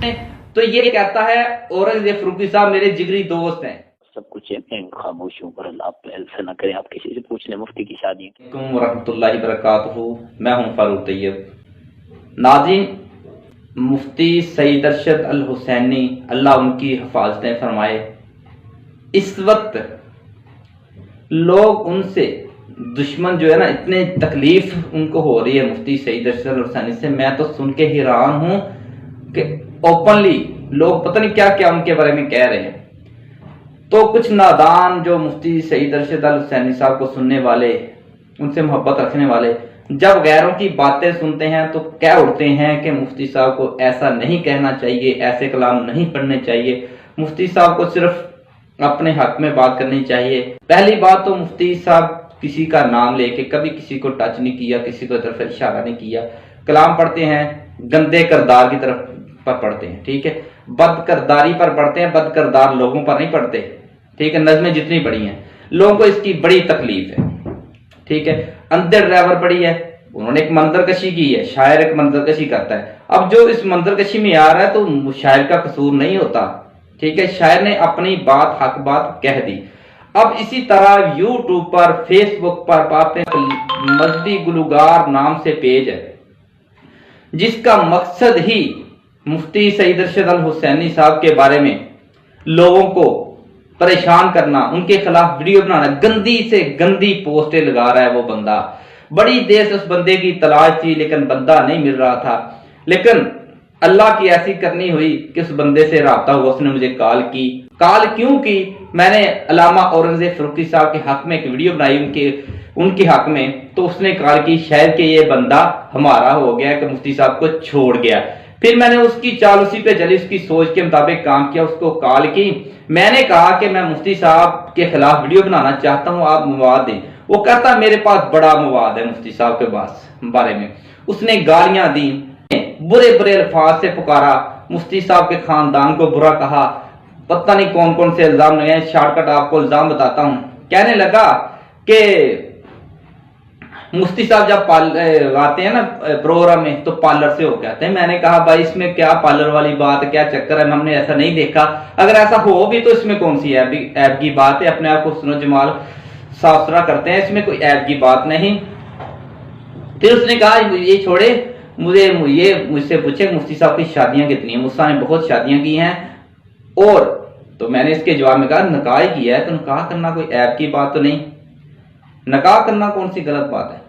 تو یہ کہتا ہے اورنگزیب فاروقی صاحب میرے جگری دوست ہیں. سب کچھ خاموش ہوں پر اللہ ایسا نہ کریں آپ کسی سے پوچھ لیں مفتی کی شادی. ورحمۃ اللہ وبرکاتہ. میں ہوں فاروق طیب. ناظرین، مفتی سعید ارشد الحسینی اللہ ان کی حفاظتیں فرمائے، اس وقت لوگ ان سے دشمن جو ہے نا، اتنے تکلیف ان کو ہو رہی ہے مفتی سعید ارشد الحسینی سے. میں تو سن کے حیران ہوں کہ اوپنلی لوگ پتہ نہیں کیا کیا ان کے بارے میں کہہ رہے ہیں. تو کچھ نادان جو مفتی سعید ارشد الحسینی صاحب کو سننے والے، ان سے محبت رکھنے والے، جب غیروں کی باتیں سنتے ہیں تو کہہ اٹھتے ہیں کہ مفتی صاحب کو ایسا نہیں کہنا چاہیے، ایسے کلام نہیں پڑھنے چاہیے، مفتی صاحب کو صرف اپنے حق میں بات کرنی چاہیے. پہلی بات تو مفتی صاحب کسی کا نام لے کے کبھی کسی کو ٹچ نہیں کیا، کسی کو طرف اشارہ نہیں کیا. کلام پڑھتے ہیں گندے کردار کی طرف پر پڑھتے ہیں، ٹھیک ہے، بد کرداری پر پڑھتے ہیں، بد کردار لوگوں پر نہیں پڑھتے، ٹھیک ہے. نظمیں جتنی پڑھی ہیں لوگوں کو اس کی بڑی تکلیف ہے، ٹھیک ہے. اندھے ڈرائیور پڑھی ہے، انہوں نے ایک منظر کشی کی ہے، شاعر ایک منظر کشی کرتا ہے. اب جو اس منظر کشی میں آ رہا ہے تو شاعر کا قصور نہیں ہوتا، ٹھیک ہے. شاعر نے اپنی بات حق بات کہہ دی. اب اسی طرح یوٹیوب پر، فیس بک پر پاتے ہیں مذہبی گلوکار نام سے پیج ہے جس کا مقصد ہی مفتی سعید ارشد الحسینی صاحب کے بارے میں لوگوں کو پریشان کرنا، ان کے خلاف ویڈیو بنانا، گندی سے گندی پوسٹیں لگا رہا ہے. وہ بندہ بڑی دیر سے اس بندے کی تلاش تھی لیکن بندہ نہیں مل رہا تھا. لیکن اللہ کی ایسی کرنی ہوئی کہ اس بندے سے رابطہ ہوا، اس نے مجھے کال کی. کال کیوں کی؟ میں نے علامہ اورنگزیب فاروقی صاحب کے حق میں ایک ویڈیو بنائی ان کے حق میں، تو اس نے کال کی شاید کہ یہ بندہ ہمارا ہو گیا کہ مفتی صاحب کو چھوڑ گیا. پھر میں نے اس کی چال اسی پہ چلی، اس کی سوچ کے مطابق کام کیا. اس کو کال کی، میں نے کہا کہ میں مفتی صاحب کے خلاف ویڈیو بنانا چاہتا ہوں، آپ مواد دیں. وہ کہتا میرے پاس بڑا مواد ہے مفتی صاحب کے بارے میں. اس نے گالیاں دی، برے برے الفاظ سے پکارا، مفتی صاحب کے خاندان کو برا کہا، پتہ نہیں کون کون سے الزام لگے ہیں. شارٹ کٹ آپ کو الزام بتاتا ہوں. کہنے لگا کہ مفتی صاحب جب آتے ہیں نا پروگرام میں تو پارلر سے ہو کے آتے ہیں. میں نے کہا بھائی اس میں کیا پارلر والی بات، کیا چکر ہے؟ ہم نے ایسا نہیں دیکھا. اگر ایسا ہو بھی تو اس میں کون سی ایب کی بات ہے؟ اپنے آپ کو حسن و جمال صاف ستھرا کرتے ہیں، اس میں کوئی ایب کی بات نہیں. پھر اس نے کہا یہ چھوڑے، مجھ سے پوچھے مفتی صاحب کی شادیاں کتنی ہیں؟ مفتی نے بہت شادیاں کی ہیں. اور تو میں نے اس کے جواب میں کہا نکاح کیا ہے تو نکاح کرنا کوئی ایب کی بات تو نہیں، نکاح کرنا کون سی غلط بات ہے؟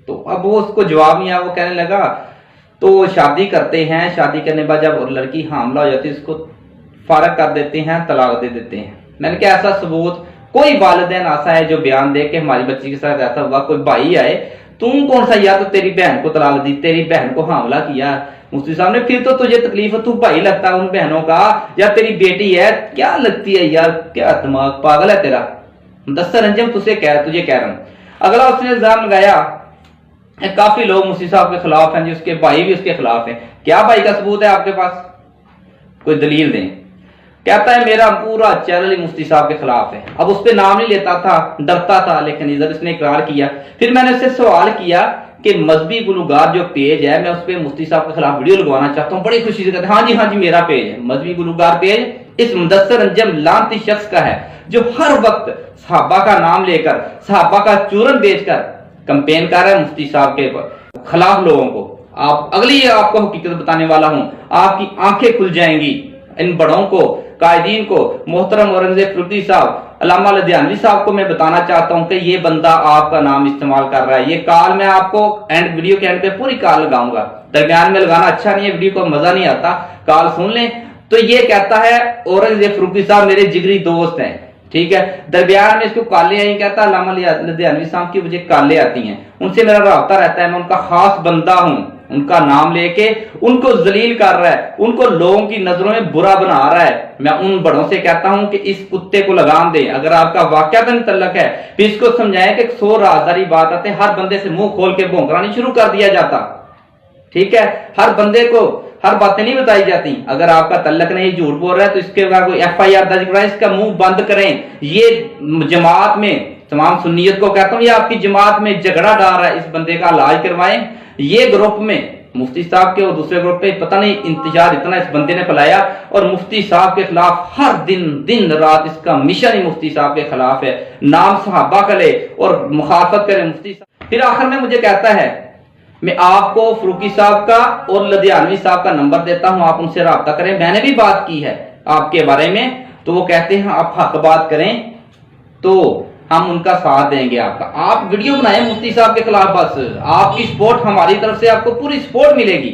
تو اب وہ اس کو جواب نہیں آیا. وہ کہنے لگا تو شادی کرتے ہیں، شادی کرنے بعد جب لڑکی حاملہ ہو جاتی ہے اس کو فارغ کر دیتے ہیں، طلاق دے دیتے ہیں. میں نے کہا ایسا ثبوت کوئی والدین ایسا ہے جو بیان دے کہ ہماری بچی کے ساتھ ایسا ہوا؟ کوئی بھائی آئے، تم کون سا، یا تو تیری بہن کو طلاق دی، تیری بہن کو حاملہ کیا مفتی صاحب نے، پھر تو تجھے تکلیف ہے، تو بھائی لگتا ہے ان بہنوں کا، یا تیری بیٹی ہے، کیا لگتی ہے یار؟ کیا دماغ پاگل ہے تیرا؟ مدثر انجم تجھے کہہ رہا ہوں. اگلا اس نے الزام لگایا کافی لوگ مفتی صاحب کے خلاف ہیں جی، اس کے بھائی بھی اس کے خلاف ہیں. کیا بھائی کا ثبوت ہے آپ کے پاس؟ کوئی دلیل دیں. کہتا ہے میرا پورا چینل ہی مفتی صاحب کے خلاف ہے. اب اس پہ نام نہیں لیتا تھا، ڈرتا تھا، لیکن ادھر اس نے اقرار کیا. پھر میں نے اس سے سوال کیا کہ مذہبی گلوکار جو پیج ہے میں اس پہ مفتی صاحب کے خلاف ویڈیو لگوانا چاہتا ہوں. بڑی خوشی سے کہتے ہیں ہاں جی میرا پیج ہے مذہبی گلوکار پیج. اس مدثر انجم لعنتی شخص کا ہے جو ہر وقت صحابہ کا نام لے کر، صحابہ کا چورن بیچ کر کمپین کر رہا ہے مفتی صاحب کے خلاف لوگوں کو. آپ کو حقیقت بتانے والا ہوں، آپ کی آنکھیں کھل جائیں گی. ان بڑوں کو، قائدین کو، محترم اورنگزیب فاروقی صاحب، علامہ لدھیانوی صاحب کو میں بتانا چاہتا ہوں کہ یہ بندہ آپ کا نام استعمال کر رہا ہے. یہ کال میں آپ کو ویڈیو کے اینڈ پہ پوری کال لگاؤں گا، درمیان میں لگانا اچھا نہیں ہے، ویڈیو کو مزہ نہیں آتا، کال سن لیں. تو یہ کہتا ہے اورنگزیب فاروقی صاحب میرے جگری دوست ہیں، ٹھیک ہے. درمیان میں اس کو کالیں آئی، کہتا ہے علامہ لدھیانوی صاحب کی مجھے کالیں آتی ہیں، ان سے میرا رابطہ رہتا ہے، میں ان کا خاص بندہ ہوں. ان کا نام لے کے ان کو ذلیل کر رہا ہے، ان کو لوگوں کی نظروں میں برا بنا رہا ہے. میں ان بڑوں سے کہتا ہوں کہ اس کتے کو لگام دیں. اگر آپ کا واقعہ تعلق ہے پھر اس کو سمجھائیں کہ 100 رازداری بات آتے، ہر بندے سے منہ کھول کے بھونکنا نہیں شروع کر دیا جاتا، ٹھیک ہے. ہر بندے کو ہر باتیں نہیں بتائی جاتی. اگر آپ کا تعلق نہیں، جھوٹ بول رہا ہے تو اس کے بعد کوئی FIR درج کرائیں، اس کا منہ بند کریں. یہ جماعت میں تمام سنیت کو کہتا ہوں، یہ آپ کی جماعت میں جھگڑا ڈال رہا ہے، اس بندے کا علاج کروائیں. یہ گروپ میں मुफ्ती साहब के और दूसरे ग्रुप पे पता नहीं इंतजार इतना इस बंदे ने फैलाया, और मुफ्ती साहब के खिलाफ हर दिन रात इसका मिशन ही मुफ्ती साहब के खिलाफ है, नाम सहाबा का ले और मुखालफत करे मुफ्ती साहब। फिर आखिर में मुझे कहता है मैं आपको फरूकी साहब का और लुधियानवी साहब का नंबर देता हूं, आप उनसे राब्ता करें, मैंने भी बात की है आपके बारे में। तो वो कहते हैं आप हक बात करें तो हम उनका साथ देंगे आपका। आप वीडियो बनाएं मुफ्ती साहब के खिलाफ, बस आपकी सपोर्ट हमारी तरफ से आपको पूरी सपोर्ट मिलेगी।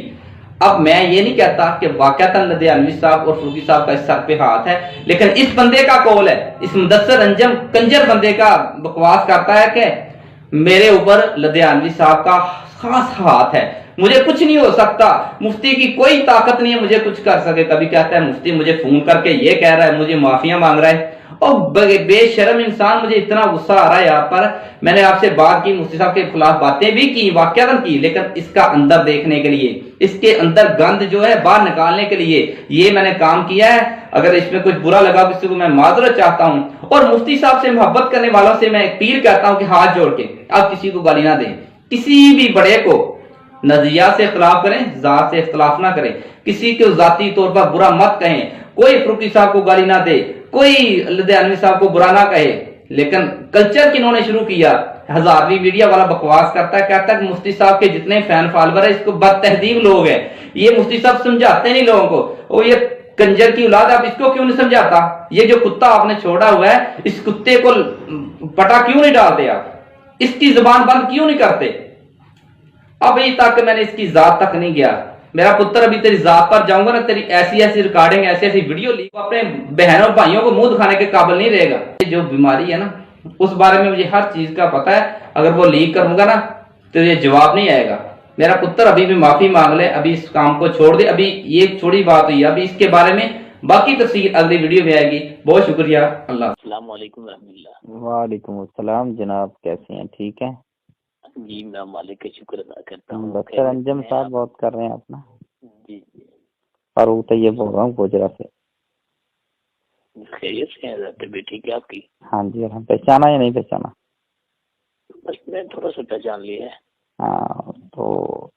अब मैं ये नहीं कहता कि वाकयातन लुधियानवी साहब और फरूकी साहब का इस सर पे हाथ है, लेकिन इस बंदे का कौल है, इस मुदस्सर अंजम कंजर बंदे का बकवास करता है कि मेरे ऊपर लुधियानवी साहब का खास हाथ है, मुझे कुछ नहीं हो सकता, मुफ्ती की कोई ताकत नहीं है मुझे कुछ कर सके। कभी कहता है मुफ्ती मुझे फोन करके ये कह रहा है, मुझे माफिया मांग रहा है, और बेशरम इंसान। मुझे इतना गुस्सा आ रहा है यहाँ पर। मैंने आपसे बात की, मुफ्ती साहब के खिलाफ बातें भी की, वाकयातन की, लेकिन इसका अंदर देखने के लिए, इसके अंदर गंद जो है बाहर निकालने के लिए ये मैंने काम किया है। अगर इसमें कुछ बुरा लगा किसी को मैं माजरत चाहता हूँ, और मुफ्ती साहब से मोहब्बत करने वालों से मैं अपील करता हूँ कि हाथ जोड़ के आप किसी को गाली ना दें, किसी भी बड़े को नजरिया से इख्तिलाफ करें, जात से इख्तिलाफ ना करें, किसी को जाती तौर पर बुरा मत कहें, कोई फरूकी साहब को गाली ना दे, कोई लुधियानवी साहब को बुरा ना कहे। लेकिन कल्चर किन्होंने शुरू किया, हजारवी मीडिया वाला बकवास करता है, कहता है कि मुफ्ती साहब के जितने फैन फॉलोअर है इसको बदतहजीब लोग हैं, ये मुफ्ती साहब समझाते नहीं लोगों को, और ये कंजर की औलाद आप इसको क्यों नहीं समझाता, ये जो कुत्ता आपने छोड़ा हुआ है इस कुत्ते को पटा क्यों नहीं डालते आप, इसकी जुबान बंद क्यों नहीं करते। अभी तक मैंने इसकी जात तक नहीं गया, मेरा पुत्र अभी तेरी जात पर जाऊंगा ना, तेरी ऐसी ऐसी रिकॉर्डिंग ऐसी ऐसी वीडियो ली, अपने बहनों भाइयों को मुंह दिखाने के काबिल नहीं रहेगा। ये जो बीमारी है ना उस बारे में मुझे हर चीज का पता है, अगर वो लीक करूंगा ना तो ये जवाब नहीं आएगा। मेरा पुत्र अभी भी माफी मांग ले, अभी इस काम को छोड़ दे, अभी ये थोड़ी बात हुई, अभी इसके बारे में बाकी तफसील अगली वीडियो में आएगी। बहुत शुक्रिया। अल्लाह। अस्सलाम वालेकुम रहमतुल्लाह। वालेकुम अस्सलाम जनाब, कैसे हैं? ठीक हैं जी, मैं मालिक का शुक्र अदा करता हूँ। डॉक्टर अंजम साहब बात कर रहे हैं अपना? जी जी, फारूक तैयब बोल रहा हूँ गुजरा से। खैरियत से हैं? तबीयत ठीक है आपकी? हाँ जी अलहम्दुलिल्लाह। पहचाना या नहीं पहचाना? बस मैं थोड़ा सा पहचान लिया है। हाँ, तो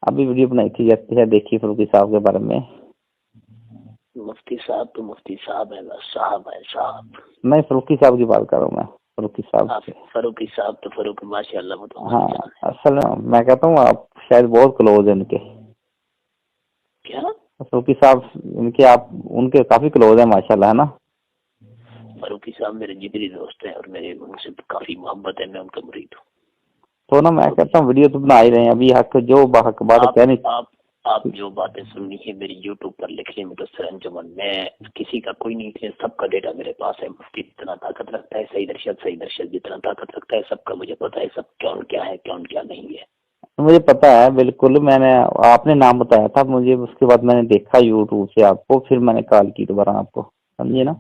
अभी वीडियो बनाई थी जैसे है, देखी फरूकी साहब के बारे में। मुफ्ती साहब तो मुफ्ती साहब है, बस साहब है साहब। मैं फरूकी साहब की बात कर रहा हूँ, मैं फरूकी साहब आप से। फरूकी साहब तो फरूक माशाल्लाह वो तो हाँ जान है। असल में मैं कहता हूँ आप शायद बहुत क्लोज है इनके। क्या? फरूकी साहब इनके, आप उनके काफी क्लोज है माशाल्लाह, है ना? फरूकी साहब मेरे जिगरी दोस्त हैं और मेरे उनसे काफी मोहब्बत है, मैं उनका मुरीद हूँ। तो ना मैं कहता हूँ वीडियो तो बना ही रहे हैं, अभी हक जो हक बात कहनी। आप जो बातें सुननी है मेरी यूट्यूब पर लिख लें मुदस्सर अंजुमन, मैं किसी का कोई नहीं है, सबका डेटा मेरे पास है। मुफ्ती जितना ताकत रखता है, सही दर्शक जितना ताकत रखता है, सबका मुझे पता है, सब कौन क्या है कौन क्या नहीं है। मुझे पता है बिल्कुल, मैंने आपने नाम बताया था मुझे, उसके बाद मैंने देखा यूट्यूब से आपको, फिर मैंने कॉल की दोबारा आपको, समझिए ना?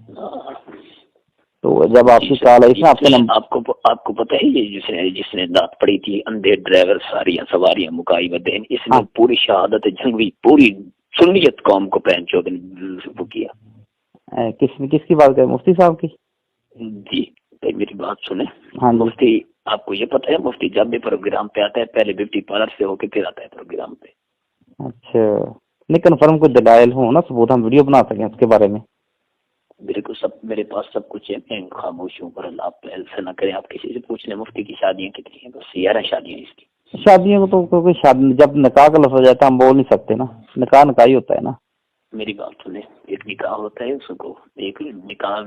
तो जब आपकी कॉल आई थी आपके नंबर, आपको पता है ये जिसने दांत पड़ी थी, अंधे ड्राइवर सारियां सवारियां मुकाई बदेन, इसने हाँ। पूरी शहादत जंगवी पूरी सुन्नियत कौम को पहन चौदह वो किया। किसकी बात करें? मुफ्ती साहब की? जी भाई मेरी बात सुने। हाँ। मुफ्ती, आपको ये पता है मुफ्ती जब भी प्रोग्राम पे आता है पहले ब्यूटी पार्लर से होके फिर आता है प्रोग्राम पे। अच्छा, नहीं कन्फर्म कोई दलाइल हो ना, सबूत हम वीडियो बना सकें उसके बारे में। मेरे पास सब कुछ है, मैं खामोश हूँ, पर आप ऐसा ना करें, आप किसी से पूछ लें मुफ्ती की शादियाँ कितनी हैं, बस 11 शादियाँ इसकी। शादियों को तो कोई शादी, जब निकाह का लफ्ज़ हो जाता है हम बोल नहीं सकते ना, निकाह ही होता है ना। मेरी बात सुने, एक निकाह होता है, उसको एक निकाह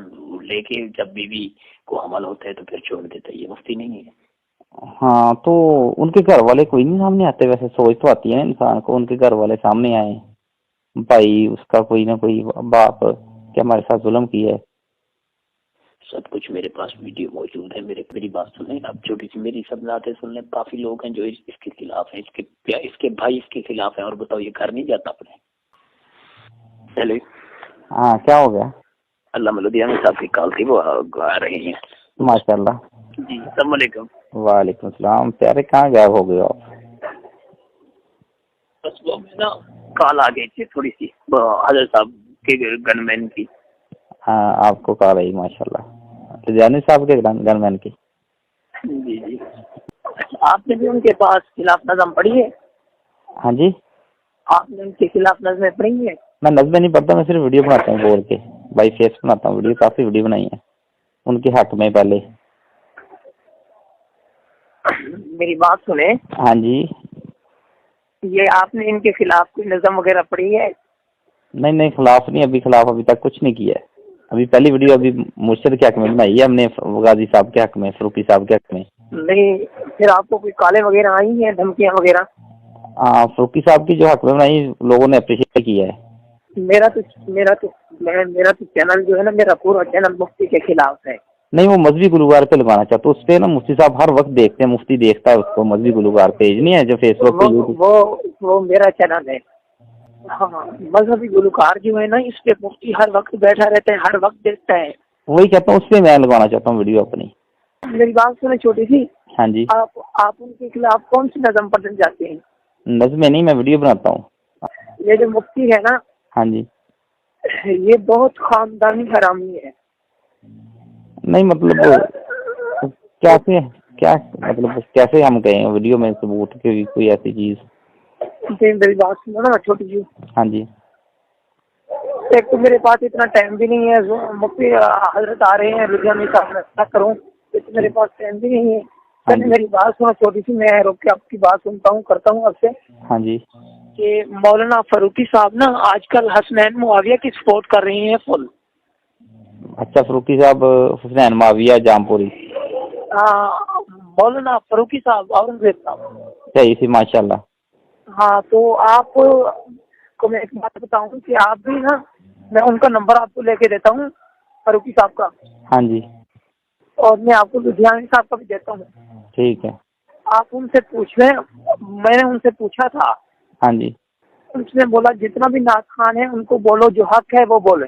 लेके जब बीवी को हमल होता है तो फिर छोड़ देता है, ये मुफ्ती नहीं है। हाँ, तो उनके घर वाले कोई नहीं सामने आते? वैसे सोच तो आती है इंसान को, उनके घर वाले सामने आए, भाई उसका कोई ना कोई बाप क्या हमारे साथ जुल्म किया है। सब कुछ मेरे पास वीडियो मौजूद है। मेरी बात सुने, अब छोटी सी मेरी सब बातें सुन लें। काफी लोग हैं जो इसके खिलाफ हैं, इसके भाई इसके खिलाफ हैं, और बताओ ये घर नहीं जाता अपने। हेलो, हाँ क्या हो गया? अल्लाह लुधियाना साहब की कॉल थी, वो आ रही हैं माशाल्लाह। जी। अस्सलाम वालेकुम। वालेकुम सलाम। प्यारे कहाँ गायब हो गए आप? बस वो मैं ना कॉल आ गई थी थोड़ी सी हजरत साहब के गनमैन की। हाँ आपको कॉल आई माशाल्लाह, लुधियानी साहब के गनमैन की। जी जी। आपने भी उनके पास खिलाफ नज़म पढ़ी है? हाँ जी, आपने उनके खिलाफ नज़में पढ़ी हैं? मैं नज़में नहीं पढ़ता, मैं सिर्फ वीडियो बनाता हूँ बोल के, बाई फेस बनाता हूँ वीडियो, काफ़ी वीडियो बनाई है उनके हक में पहले। मेरी बात सुने, हाँ जी, ये आपने इनके खिलाफ कोई नज़म वगैरह पढ़ी है? नहीं नहीं, खिलाफ नहीं, खिलाफ अभी तक कुछ नहीं किया है। अभी पहली वीडियो अभी मुर्शिद के हक में बनाई है हमने, गाजी साहब के हक में, फरूकी साहब के हक में। नहीं, फिर आपको कोई काले वगैरह आई हैं, धमकियां वगैरह? हाँ, फरूकी साहब की जो हक में बनाई लोगों ने अप्रिशिएट किया है। मेरा तो चैनल जो है ना, मेरा पूरा चैनल मुफ्ती के खिलाफ है। नहीं, वो मजहबी गुलूगार पे लगाना चाहता हूँ, उस पे ना मुफ्ती साहब हर वक्त देखते हैं, मुफ्ती देखता है उसको, मजहबी गुलूगार पेज नहीं है जो फेसबुक पे यूट्यूब। वो मेरा चैनल है। हाँ, मजहबी गुलूकार जो है ना, इस पे मुफ्ती हर वक्त बैठा रहता है, हर वक्त देखता है। वही कहता हूँ, उस पे मैं लगाना चाहता हूँ वीडियो अपनी। मेरी बात सुने छोटी सी, हाँ जी, आप उनके खिलाफ कौन सी नज़म पढ़ना चाहते हैं? नज़में नहीं, मैं वीडियो बनाता हूँ। ये जो मुफ्ती है ना, हाँ जी, ये बहुत खानदानी हरामी है। नहीं मतलब कैसे, क्या मतलब कैसे हम कहें वीडियो में सबूत की कोई ऐसी चीज? मेरी बात सुनो ना छोटी जी। हाँ जी, एक तो मेरे पास इतना टाइम भी नहीं है, मुफ्ती हजरत आ रहे हैं लुधियाना साहब, क्या करूँ, तो मेरे पास टाइम भी नहीं है। हाँ पहले जी, मेरी बात सुनो छोटी सी, मैं रोक के आपकी बात सुनता हूँ, करता हूँ आपसे हाँ जी, कि मौलाना फारूकी साहब ना आजकल हसनैन मुआविया की सपोर्ट कर रही हैं फुल। अच्छा, फरूकी साहब हुसैन माविया जामपुरी, मौलाना फारूकी साहब औरंगजेब साहब। सही सी माशाल्लाह। हाँ, तो आप को मैं एक बात बताऊँ कि आप भी ना, मैं उनका नंबर आपको लेके देता हूँ फारूकी साहब का, हाँ जी, और मैं आपको लुधियाना साहब का भी देता हूँ। ठीक है। आप उनसे पूछ लें, मैंने उनसे पूछा था, हाँ जी, उसने बोला जितना भी नाथ खान है उनको बोलो, जो हक है वो बोले।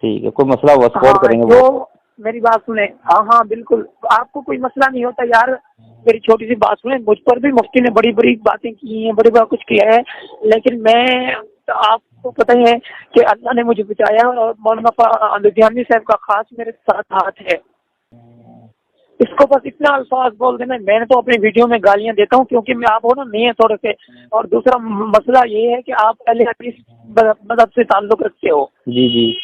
ठीक है, कोई मसला वो सपोर्ट हाँ, करेंगे वो। जो मेरी बात सुने, हाँ हाँ बिल्कुल, आपको कोई मसला नहीं होता यार। मेरी छोटी सी बात सुने, मुझ पर भी मुफ्ती ने बड़ी बड़ी बातें की हैं, बड़ी बड़ा कुछ किया है, लेकिन मैं, आपको पता ही है कि अल्लाह ने मुझे बचाया, और मौलाना लुधियानी साहब का खास मेरे साथ हाथ है। इसको बस इतना अल्फाज बोल देना। मैंने तो अपनी वीडियो में गालियां देता हूँ क्योंकि मैं, आप हो ना नहीं है थोड़े से, और दूसरा मसला ये है कि आप पहले हदीस मदद से ताल्लुक रखते हो। जी जी,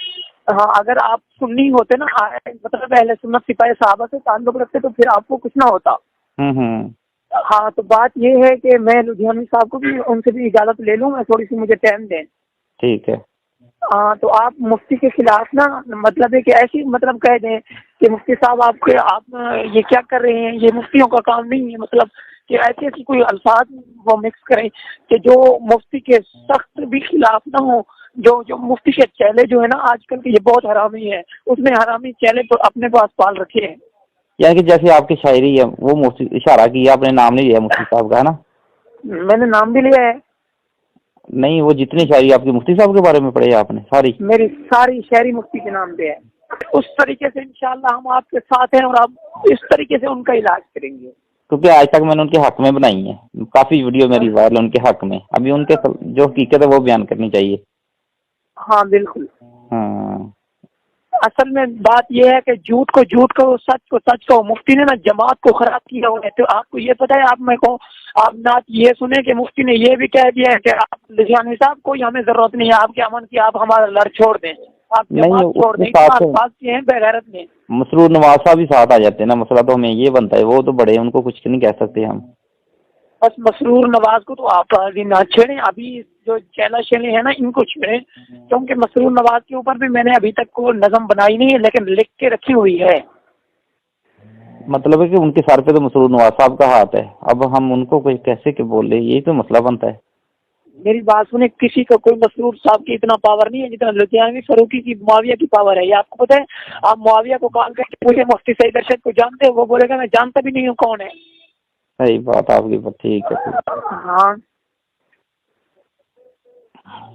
हाँ, अगर आप सुन्नी होते ना, मतलब पहले सुन्नत सिपाही साहबा से ताल्लुक रखते तो फिर आपको कुछ ना होता। हम्म, हाँ, तो बात ये है कि मैं लुधियानी साहब को भी, उनसे भी इजाज़त ले लूँ, मैं थोड़ी सी, मुझे टाइम दें। ठीक है। हाँ, तो आप मुफ्ती के खिलाफ ना, मतलब है कि ऐसी, मतलब कह दें कि मुफ्ती साहब आप ये क्या कर रहे हैं, ये मुफ्तियों का काम नहीं है, मतलब कि ऐसी ऐसी कोई अल्फाज वो मिक्स करें कि जो मुफ्ती के सख्त भी खिलाफ ना हो। जो मुफ्ती के चेले जो है ना आजकल के, ये बहुत हरामी है, उसने हरामी चेले तो अपने पास पाल रखे हैं। यानी कि जैसे आपकी शायरी है वो मुफ्ती इशारा किया, आपने नाम नहीं लिया मुफ्ती साहब का, है ना? मैंने नाम भी लिया है। नहीं, वो जितनी शायरी आपकी मुफ्ती साहब के बारे में पढ़ी आपने सारी? मेरी सारी शायरी मुफ्ती के नाम पे है। उस तरीके से इंशाल्लाह हम आपके साथ हैं, और आप इस तरीके से उनका इलाज करेंगे। क्योंकि आज तक मैंने उनके हक में बनाई है, काफी वीडियो मेरी वायरल उनके हक में। अभी उनके जो हकीकत है वो बयान करनी चाहिए। हाँ बिल्कुल। हाँ, असल में बात यह है कि झूठ को झूठ कहो, सच को सच कहो। मुफ्ती ने ना जमात को खराब किया हुआ है। तो आपको ये पता है, आप मेरे को, आप ना ये सुने कि मुफ्ती ने ये भी कह दिया है कि आप लुधियानी साहब, कोई हमें जरूरत नहीं है आपके अमन की, आप हमारा लड़ छोड़ दें, आप जमात छोड़ दें। पास के हैं बेगैरत में। मसरूर नवाज साहब भी साथ आ जाते हैं ना, मसला तो हमें ये बनता है, वो तो बड़े, उनको कुछ नहीं कह सकते हम। बस मसरूर नवाज को तो आप ना छेड़ें, अभी जो चैला शेले है ना इनको छेड़ें, क्योंकि मसरूर नवाज के ऊपर भी मैंने अभी तक को नज़म बनाई नहीं है, लेकिन लिख के रखी हुई है। मतलब है कि उनके सर पे तो मसरूर नवाज साहब का हाथ है, अब हम उनको कोई कैसे के बोल रहे, यही तो मसला बनता है। मेरी बात सुने, किसी का कोई मसरूर साहब की इतना पावर नहीं है जितना लुधियानवी फारूकी की, मुआविया की पावर है। ये आपको पता है? आप मुआविया को कॉल करके पूछे मुफ्ती सईद अरशद को जानते हो, वो बोलेगा मैं जानता भी नहीं हूँ कौन है। सही बात आपकी, ठीक है, हाँ,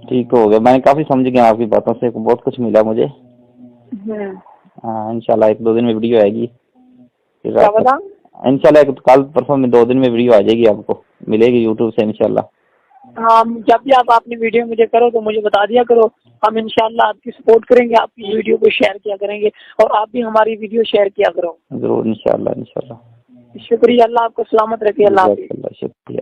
ठीक हो गया। मैंने काफी समझ गया आपकी बातों से, बहुत कुछ मिला मुझे। हाँ, इंशाल्लाह 1-2 दिन में वीडियो आएगी। क्या बता? इंशाल्लाह कल परसों में 2 दिन में वीडियो आ जाएगी, आपको मिलेगी यूट्यूब से इंशाल्लाह। हाँ, जब भी आप अपनी वीडियो मुझे करो तो मुझे बता दिया करो, हम इंशाल्लाह आपकी सपोर्ट करेंगे, आपकी वीडियो को शेयर किया करेंगे, और आप भी हमारी वीडियो शेयर किया करो। जरूर, इंशाल्लाह इंशाल्लाह। शुक्रिया, अल्लाह आपको सलामत रखे। अल्लाह हाफिज़। शुक्रिया।